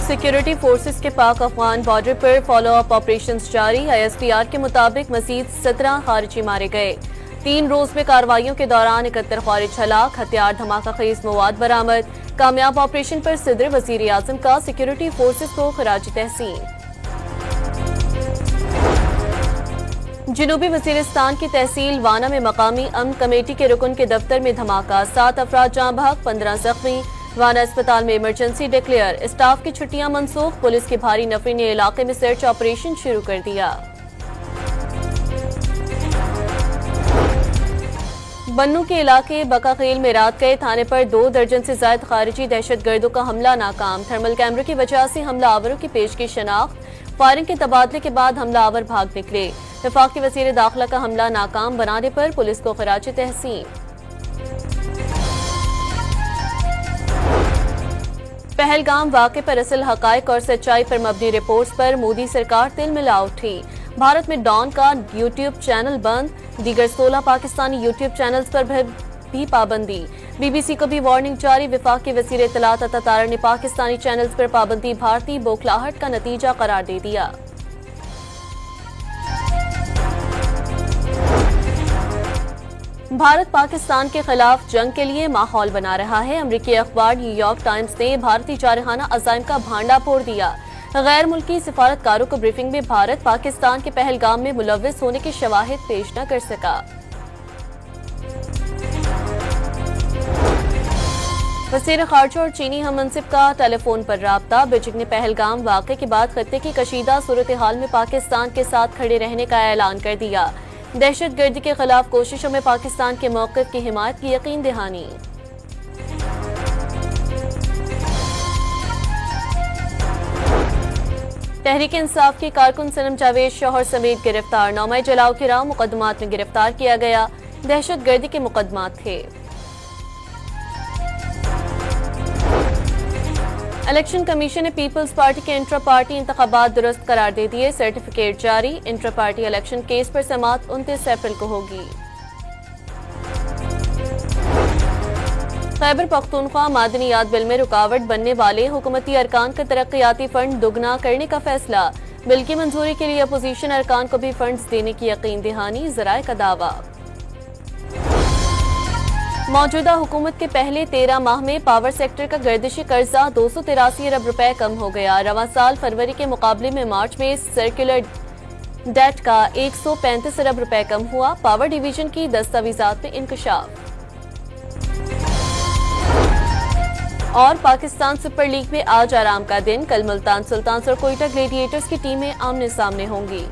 Security forces के पाक Afghan border पर फॉलो अप ऑपरेशंस जारी। ISPR के मुताबिक मजीद 17 खारिजी मारे गए। 3 रोज में कार्रवाइयों के दौरान 71 खारिज हलाक, हथियार धमाका खेज मवाद बरामद। कामयाब ऑपरेशन पर सदर वजीर आजम का सिक्योरिटी फोर्सेस को खराज तहसीन। जनूबी वजीरिस्तान की तहसील वाना में मकामी अमन कमेटी के रुकन के दफ्तर में धमाका, 7 अफराद जाँ बहक, 15 जख्मी। वाना अस्पताल में इमरजेंसी डिक्लेयर, स्टाफ की छुट्टियां मनसूख। पुलिस की भारी नफरी ने इलाके में सर्च ऑपरेशन शुरू कर दिया। बन्नू के इलाके बकाखेल में रात गए थाने पर 2 दर्जन से ज्यादा खारिजी दहशतगर्दों का हमला नाकाम। थर्मल कैमरे की वजह से हमलावरों की पेश की शनाख्त, फायरिंग के तबादले के बाद हमलावर भाग निकले। वफाकी वजीर दाखिला का हमला नाकाम बनाने पर पुलिस को खराज तहसीन। पहलगाम वाक़े पर असल हकायक और सच्चाई पर मबनी रिपोर्ट्स पर मोदी सरकार तिल मिला उठी। भारत में डॉन का यूट्यूब चैनल बंद, दीगर 16 पाकिस्तानी यूट्यूब चैनल्स पर भी पाबंदी। BBC को भी वार्निंग जारी। वफाकी वज़ीर इत्तलात अता तारा ने पाकिस्तानी चैनल्स पर पाबंदी भारतीय बौखलाहट का नतीजा करार दे दिया। भारत पाकिस्तान के खिलाफ जंग के लिए माहौल बना रहा है। अमरीकी अखबार न्यूयॉर्क टाइम्स ने भारतीय जारहाना अज़ाइम का भांडा फोड़ दिया। गैर मुल्की सिफारतकारों को ब्रीफिंग में भारत पाकिस्तान के पहलगाम में मुलव्विस होने की शवाहिद पेश न कर सका। वज़ीर ख़ारजा और चीनी हममनसिब का टेलीफोन पर राब्ता। बीजिंग ने पहलगाम वाक़े के बाद खत्ते की कशीदा सूरत हाल में पाकिस्तान के साथ खड़े रहने का ऐलान कर दिया। दहशतगर्दी के खिलाफ कोशिशों में पाकिस्तान के मौक़िफ़ की हिमायत की यकीन दहानी। तहरीक इंसाफ की कारकुन सनम जावेद शौहर समेत गिरफ्तार। 9 मई जलाओ के राव मुकदमात में गिरफ्तार किया गया। दहशतगर्दी के मुकदमात थे। इलेक्शन कमीशन ने पीपल्स पार्टी के इंट्रा पार्टी इंतखाबात दुरुस्त करार दे दिए। सर्टिफिकेट जारी। इंट्रा पार्टी इलेक्शन केस पर समाअत 29 अप्रैल को होगी। खैबर पख्तूनख्वा मादनियात बिल में रुकावट बनने वाले हुकूमती अरकान का तरक्याती फंड दुगना करने का फैसला। बिल की मंजूरी के लिए अपोजिशन अरकान को भी फंड्स देने की यकीन दहानी, ज़राए का दावा। मौजूदा हुकूमत के पहले 13 माह में पावर सेक्टर का गर्दिशी कर्जा 283 अरब रुपए कम हो गया। रवां साल फरवरी के मुकाबले में मार्च में सर्कुलर डेट का 135 अरब रुपए कम हुआ। पावर डिवीजन की दस्तावेजात में इंकशाफ। और पाकिस्तान सुपर लीग में आज आराम का दिन। कल मुल्तान सुल्तान्स और कोयटा ग्लेडिएटर्स की टीमें आमने सामने होंगी।